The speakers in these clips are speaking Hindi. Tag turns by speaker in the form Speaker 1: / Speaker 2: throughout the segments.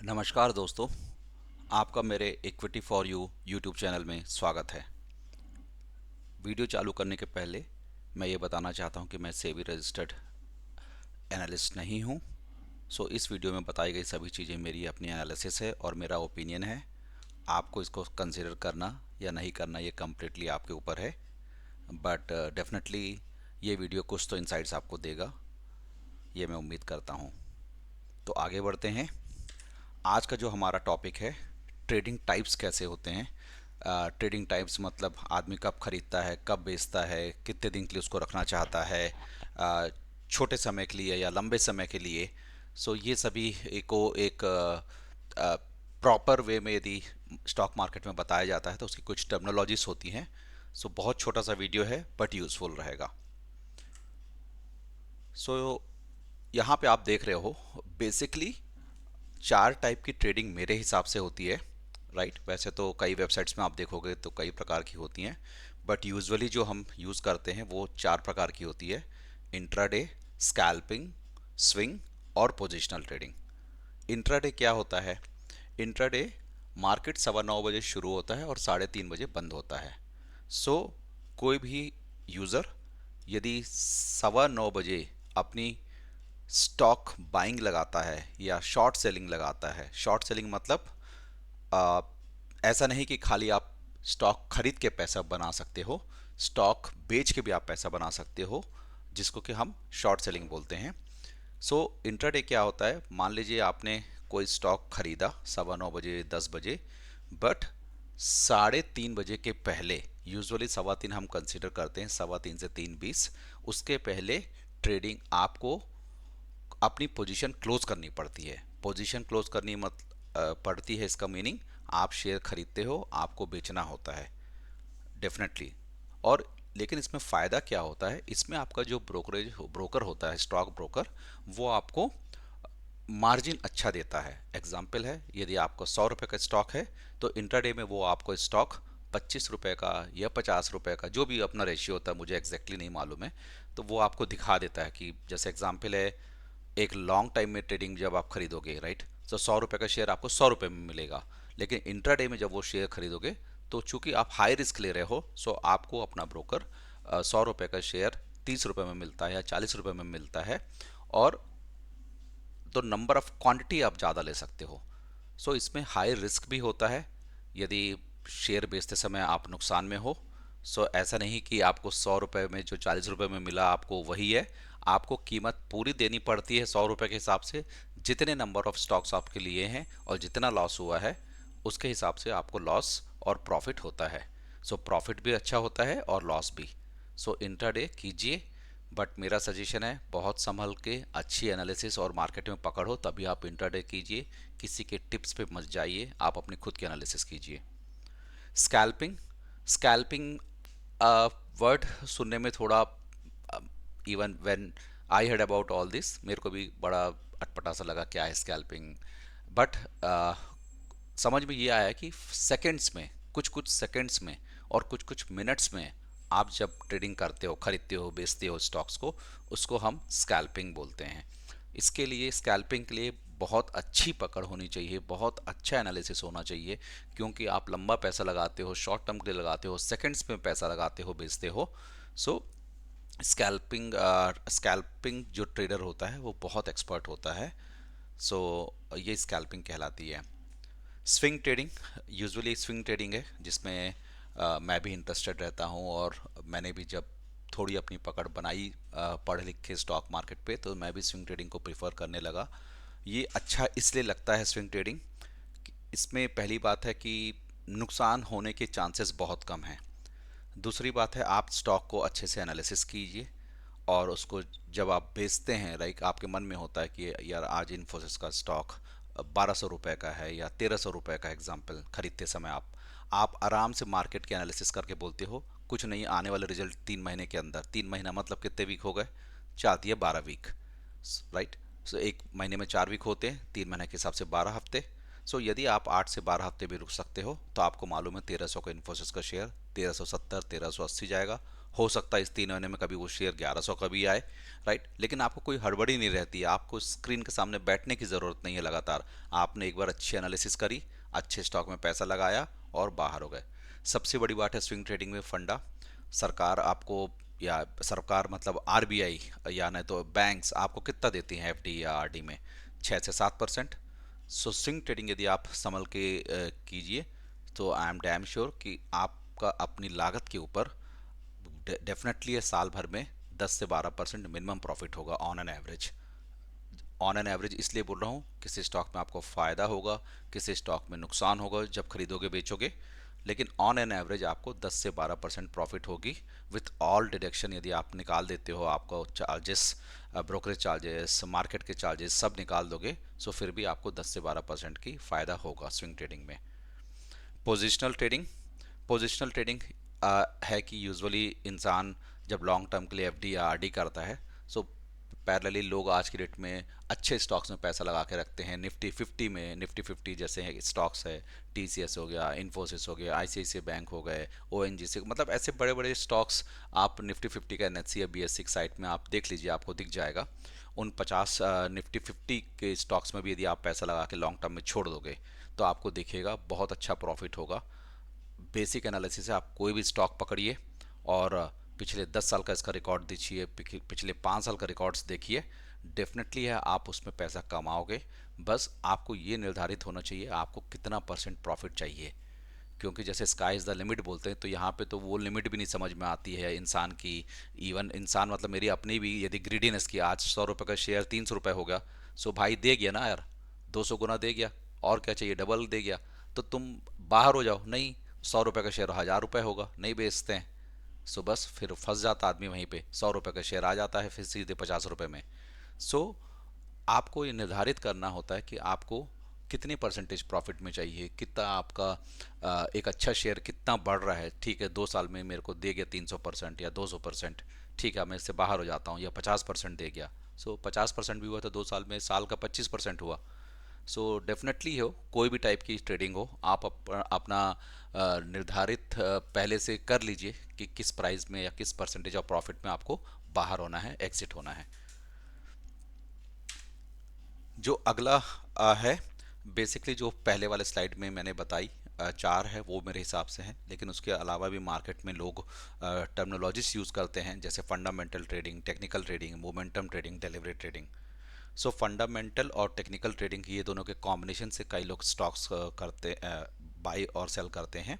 Speaker 1: नमस्कार दोस्तों, आपका मेरे equity for you YouTube channel में स्वागत है। वीडियो चालू करने के पहले मैं ये बताना चाहता हूँ कि मैं सेबी रजिस्टर्ड एनालिस्ट नहीं हूँ। इस वीडियो में बताई गई सभी चीज़ें मेरी अपनी एनालिसिस है और मेरा ओपिनियन है। आपको इसको कंसिडर करना या नहीं करना ये कम्प्लीटली आपके ऊपर है, बट डेफिनेटली ये वीडियो कुछ तो इंसाइट्स आपको देगा, ये मैं उम्मीद करता हूँ। तो आगे बढ़ते हैं। आज का जो हमारा टॉपिक है, ट्रेडिंग टाइप्स कैसे होते हैं। ट्रेडिंग टाइप्स मतलब आदमी कब खरीदता है, कब बेचता है, कितने दिन के लिए उसको रखना चाहता है, छोटे समय के लिए या लंबे समय के लिए। ये सभी को एक प्रॉपर वे में यदि स्टॉक मार्केट में बताया जाता है तो उसकी कुछ टर्मिनोलॉजीज होती हैं। बहुत छोटा सा वीडियो है बट यूज़फुल रहेगा। सो यहाँ पे आप देख रहे हो बेसिकली चार टाइप की ट्रेडिंग मेरे हिसाब से होती है। राइट, वैसे तो कई वेबसाइट्स में आप देखोगे तो कई प्रकार की होती हैं, बट यूजुअली जो हम यूज़ करते हैं वो चार प्रकार की होती है: इंट्राडे, स्कैल्पिंग, स्विंग और पोजिशनल ट्रेडिंग। इंट्राडे क्या होता है? इंट्राडे मार्केट 9:15 बजे शुरू होता है और 3:30 बजे बंद होता है। सो कोई भी यूज़र यदि 9:15 बजे अपनी स्टॉक बाइंग लगाता है या शॉर्ट सेलिंग लगाता है। शॉर्ट सेलिंग मतलब आ, ऐसा नहीं कि खाली आप स्टॉक खरीद के पैसा बना सकते हो, स्टॉक बेच के भी आप पैसा बना सकते हो, जिसको कि हम शॉर्ट सेलिंग बोलते हैं। इंट्राडे क्या होता है? मान लीजिए आपने कोई स्टॉक खरीदा 9:15 बजे, 10 बजे, बट 3:30 बजे के पहले, यूजुअली 3:15 हम कंसिडर करते हैं, 3:15 से 3:20, उसके पहले ट्रेडिंग आपको अपनी पोजीशन क्लोज करनी पड़ती है। पोजीशन क्लोज करनी पड़ती है, इसका मीनिंग आप शेयर खरीदते हो, आपको बेचना होता है डेफिनेटली। और लेकिन इसमें फ़ायदा क्या होता है? इसमें आपका जो ब्रोकर होता है, स्टॉक ब्रोकर, वो आपको मार्जिन अच्छा देता है। एग्जाम्पल है, यदि आपका 100 रुपये का स्टॉक है तो इंट्राडे में वो आपको स्टॉक 25 रुपये का या 50 रुपये का, जो भी अपना रेशियो होता है, मुझे एग्जैक्टली नहीं मालूम है, तो वो आपको दिखा देता है कि जैसे एग्जाम्पल है, एक लॉन्ग टाइम में ट्रेडिंग जब आप खरीदोगे, राइट, तो 100 रुपये का शेयर आपको 100 रुपये में मिलेगा। लेकिन इंट्राडे में जब वो शेयर खरीदोगे तो चूंकि आप हाई रिस्क ले रहे हो, आपको अपना ब्रोकर 100 रुपये का शेयर 30 रुपये में मिलता है या 40 रुपये में मिलता है। और तो नंबर ऑफ क्वांटिटी आप ज़्यादा ले सकते हो। इसमें हाई रिस्क भी होता है यदि शेयर बेचते समय आप नुकसान में हो। ऐसा नहीं कि आपको 100 रुपये में जो 40 रुपये में मिला आपको वही है। आपको कीमत पूरी देनी पड़ती है 100 रुपये के हिसाब से, जितने नंबर ऑफ स्टॉक्स आपके लिए हैं और जितना लॉस हुआ है उसके हिसाब से आपको लॉस और प्रॉफिट होता है। प्रॉफिट भी अच्छा होता है और लॉस भी। इंट्राडे कीजिए, बट मेरा सजेशन है बहुत संभल के अच्छी एनालिसिस और मार्केट में पकड़ो, तभी आप इंट्राडे कीजिए। किसी के टिप्स पे मत जाइए, आप अपनी खुद की एनालिसिस कीजिए। स्कैल्पिंग, स्कैल्पिंग वर्ड सुनने में थोड़ा, even when I heard about all this, मेरे को भी बड़ा अटपटा सा लगा क्या है स्कैल्पिंग। बट समझ में ये आया कि सेकंड्स में, कुछ कुछ सेकंड्स में और कुछ कुछ मिनट्स में आप जब ट्रेडिंग करते हो, खरीदते हो, बेचते हो स्टॉक्स को, उसको हम स्कैल्पिंग बोलते हैं। इसके लिए, स्कैल्पिंग के लिए बहुत अच्छी पकड़ होनी चाहिए, बहुत अच्छा एनालिसिस होना चाहिए, क्योंकि आप लंबा पैसा लगाते हो, शॉर्ट टर्म के लिए लगाते हो, सेकंड्स में पैसा लगाते हो, बेचते हो। सो स्कैल्पिंग स्कैल्पिंग जो ट्रेडर होता है वो बहुत एक्सपर्ट होता है। सो ये स्कैल्पिंग कहलाती है। Swing trading, usually swing trading है जिसमें मैं भी इंटरेस्टेड रहता हूँ, और मैंने भी जब थोड़ी अपनी पकड़ बनाई पढ़ लिख के स्टॉक मार्केट पे, तो मैं भी स्विंग ट्रेडिंग को प्रीफर करने लगा। ये अच्छा इसलिए लगता है स्विंग ट्रेडिंग, इसमें पहली बात है कि नुकसान होने के चांसेस बहुत कम हैं। दूसरी बात है, आप स्टॉक को अच्छे से एनालिसिस कीजिए और उसको जब आप बेचते हैं, लाइक आपके मन में होता है कि यार आज इन्फोसिस का स्टॉक 1200 रुपये का है या 1300 रुपये का, एग्जाम्पल, खरीदते समय आप आराम से मार्केट के एनालिसिस करके बोलते हो कुछ नहीं, आने वाले रिजल्ट 3 महीने के अंदर। 3 महीना मतलब कितने वीक हो गए? 4 या 12 वीक, राइट। एक महीने में 4 वीक होते हैं, 3 महीने के हिसाब से 12 हफ्ते। यदि आप 8 से 12 हफ्ते भी रुक सकते हो तो आपको मालूम है 1300 का इन्फोसिस का शेयर 1370, 1380 जाएगा। हो सकता है इस 3 महीने में कभी वो शेयर 1100 का भी आए, राइट। लेकिन आपको कोई हड़बड़ी नहीं रहती है, आपको स्क्रीन के सामने बैठने की ज़रूरत नहीं है लगातार। आपने एक बार अच्छी एनालिसिस करी, अच्छे स्टॉक में पैसा लगाया और बाहर हो गए। सबसे बड़ी बात है स्विंग ट्रेडिंग में फंडा। सरकार आपको, या सरकार मतलब आरबीआई, या नहीं तो बैंक्स आपको कितना देती हैं एफडी या आरडी में, 6 से 7%। सो स्विंग ट्रेडिंग यदि आप संभल के कीजिए तो आई एम डैम श्योर कि आपका अपनी लागत के ऊपर डेफिनेटली साल भर में 10 से 12% मिनिमम प्रॉफिट होगा on an average. On an average इसलिए बोल रहा हूँ, किसी स्टॉक में आपको फ़ायदा होगा, किसी स्टॉक में नुकसान होगा जब खरीदोगे बेचोगे, लेकिन ऑन एन एवरेज आपको 10 से 12% प्रॉफिट होगी विथ ऑल डिडक्शन। यदि आप निकाल देते हो आपको चार्जेस, ब्रोकरेज चार्जेस, मार्केट के चार्जेस सब निकाल दोगे, सो फिर भी आपको 10 से 12% की फ़ायदा होगा स्विंग ट्रेडिंग में। पोजिशनल ट्रेडिंग, पोजिशनल ट्रेडिंग है कि यूजुअली इंसान जब लॉन्ग टर्म के लिए एफडी या आरडी करता है, सो पैरेलली लोग आज की डेट में अच्छे स्टॉक्स में पैसा लगा के रखते हैं। निफ्टी 50 में, निफ्टी 50 जैसे है स्टॉक्स है, टीसीएस हो गया, इन्फोसिस हो गया, आईसीआईसीआई बैंक हो गए, ओएनजीसी, मतलब ऐसे बड़े बड़े स्टॉक्स आप निफ्टी 50 का एनएससी या बीएससी साइट में आप देख लीजिए, आपको दिख जाएगा। उन 50 निफ्टी 50 के स्टॉक्स में भी यदि आप पैसा लगा के लॉन्ग टर्म में छोड़ दोगे तो आपको दिखेगा बहुत अच्छा प्रॉफिट होगा। बेसिक एनालिसिस है, आप कोई भी स्टॉक पकड़िए और पिछले 10 साल का इसका रिकॉर्ड दीजिए, पिछले 5 साल का रिकॉर्ड्स देखिए, डेफिनेटली है आप उसमें पैसा कमाओगे। बस आपको ये निर्धारित होना चाहिए आपको कितना परसेंट प्रॉफिट चाहिए, क्योंकि जैसे स्काई इज़ द लिमिट बोलते हैं, तो यहाँ पे तो वो लिमिट भी नहीं समझ में आती है इंसान की। इवन इंसान मतलब मेरी अपनी भी यदि ग्रीडीनेस की, आज 100 रुपये का शेयर 300 रुपये हो गया, सो भाई दे गया ना यार, 200 गुना दे गया, और क्या चाहिए, डबल दे गया, तो तुम बाहर हो जाओ। नहीं, 100 रुपये का शेयर 1000 रुपये होगा, नहीं बेचते हैं। सो बस फिर फंस जाता आदमी वहीं पे, 100 रुपये का शेयर आ जाता है फिर सीधे 50 रुपये में। सो आपको ये निर्धारित करना होता है कि आपको कितनी परसेंटेज प्रॉफिट में चाहिए, कितना आपका एक अच्छा शेयर कितना बढ़ रहा है। ठीक है, 2 साल में मेरे को दे गया 300% या 200%, ठीक है मैं इससे बाहर हो जाता हूँ, या 50% दे गया। सो 50% भी हुआ तो 2 साल में साल का 25% हुआ। सो डेफिनेटली हो, कोई भी टाइप की ट्रेडिंग हो, आप अपना निर्धारित पहले से कर लीजिए कि किस प्राइस में या किस परसेंटेज ऑफ प्रॉफिट में आपको बाहर होना है, एग्जिट होना है। जो अगला है, बेसिकली जो पहले वाले स्लाइड में मैंने बताई चार है, वो मेरे हिसाब से है, लेकिन उसके अलावा भी मार्केट में लोग टर्मिनोलॉजीज यूज़ करते हैं, जैसे fundamental trading, technical trading, momentum trading, delivery trading. सो फंडामेंटल और टेक्निकल ट्रेडिंग ये दोनों के कॉम्बिनेशन से कई लोग स्टॉक्स करते बाई और सेल करते हैं।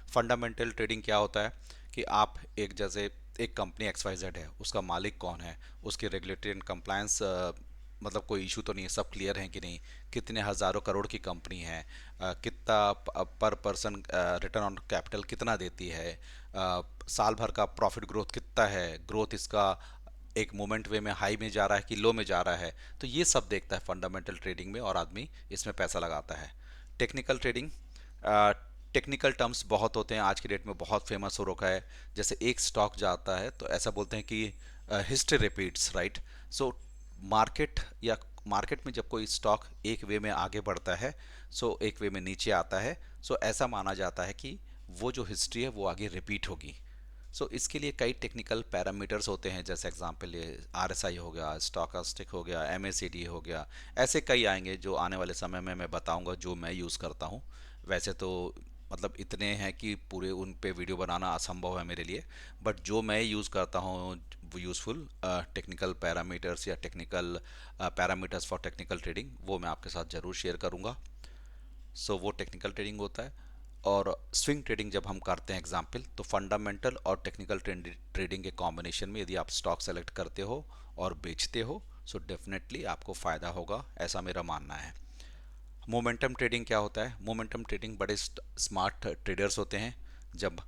Speaker 1: फंडामेंटल ट्रेडिंग क्या होता है कि आप एक, जैसे एक कंपनी एक्स वाई जेड है, उसका मालिक कौन है, उसकी रेगुलेटरी एंड कंप्लायंस मतलब कोई इशू तो नहीं है, सब क्लियर हैं कि नहीं, कितने हज़ारों करोड़ की कंपनी है, कितना पर पर्सन रिटर्न ऑन कैपिटल कितना देती है, साल भर का प्रॉफिट ग्रोथ कितना है, ग्रोथ इसका एक मोमेंट वे में हाई में जा रहा है कि लो में जा रहा है, तो ये सब देखता है फंडामेंटल ट्रेडिंग में, और आदमी इसमें पैसा लगाता है। टेक्निकल ट्रेडिंग, टेक्निकल टर्म्स बहुत होते हैं आज की डेट में, बहुत फेमस हो रखा है। जैसे एक स्टॉक जाता है तो ऐसा बोलते हैं कि history repeats, right. So market, या मार्केट में जब कोई स्टॉक एक वे में आगे बढ़ता है, सो एक वे में नीचे आता है, सो ऐसा माना जाता है कि वो जो हिस्ट्री है वो आगे रिपीट होगी। सो इसके लिए कई टेक्निकल पैरामीटर्स होते हैं, जैसे एग्जांपल ये आरएसआई हो गया, स्टॉकास्टिक हो गया, एमएसीडी हो गया, ऐसे कई आएंगे जो आने वाले समय में मैं बताऊंगा जो मैं यूज़ करता हूँ। वैसे तो मतलब इतने हैं कि पूरे उन पे वीडियो बनाना असंभव है मेरे लिए, बट जो मैं यूज़ करता हूँ वो यूज़फुल टेक्निकल पैरामीटर्स या technical parameters for technical trading, वो मैं आपके साथ ज़रूर शेयर करूँगा। सो वो टेक्निकल ट्रेडिंग होता है। और स्विंग ट्रेडिंग जब हम करते हैं एग्जाम्पल, तो फंडामेंटल और टेक्निकल ट्रेडिंग के कॉम्बिनेशन में यदि आप स्टॉक सेलेक्ट करते हो और बेचते हो, सो डेफिनेटली आपको फ़ायदा होगा, ऐसा मेरा मानना है। मोमेंटम ट्रेडिंग क्या होता है? मोमेंटम ट्रेडिंग बड़े स्मार्ट ट्रेडर्स होते हैं। जब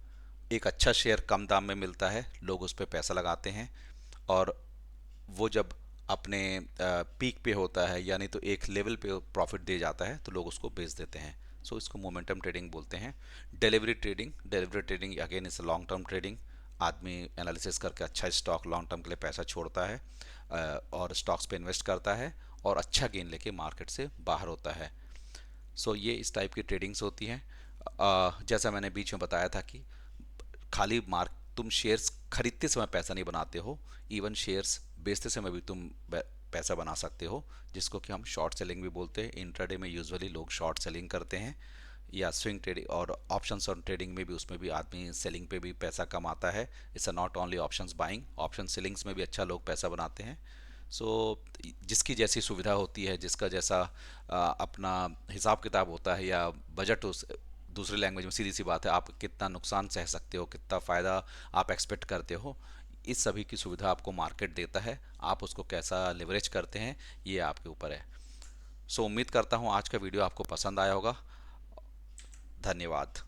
Speaker 1: एक अच्छा शेयर कम दाम में मिलता है, लोग उस पर पैसा लगाते हैं, और वो जब अपने पीक पे होता है, यानी तो एक लेवल पे प्रॉफिट दे जाता है, तो लोग उसको बेच देते हैं। सो इसको मोमेंटम ट्रेडिंग बोलते हैं। Delivery trading, delivery trading again is long term trading. आदमी एनालिसिस करके अच्छा स्टॉक लॉन्ग टर्म के लिए पैसा छोड़ता है, और स्टॉक्स पे इन्वेस्ट करता है, और अच्छा गेन लेके मार्केट से बाहर होता है। सो ये इस टाइप की ट्रेडिंग्स होती हैं। जैसा मैंने बीच में बताया था कि खाली तुम शेयर्स खरीदते समय पैसा नहीं बनाते हो, इवन शेयर्स बेचते समय भी तुम पैसा बना सकते हो, जिसको कि हम शॉर्ट सेलिंग भी बोलते हैं। इंट्राडे में यूजुअली लोग शॉर्ट सेलिंग करते हैं, या स्विंग ट्रेडिंग और ऑप्शंस ऑन ट्रेडिंग में भी, उसमें भी आदमी सेलिंग पे भी पैसा कमाता है। It's not only options buying, option ceilings में भी अच्छा लोग पैसा बनाते हैं। सो जिसकी जैसी सुविधा होती है, जिसका जैसा अपना हिसाब किताब होता है या बजट, उस दूसरी लैंग्वेज में सीधी सी बात है, आप कितना नुकसान सह सकते हो, कितना फ़ायदा आप एक्सपेक्ट करते हो, इस सभी की सुविधा आपको मार्केट देता है। आप उसको कैसा लिवरेज करते हैं, ये आपके ऊपर है। सो उम्मीद करता हूँ आज का वीडियो आपको पसंद आया होगा। धन्यवाद।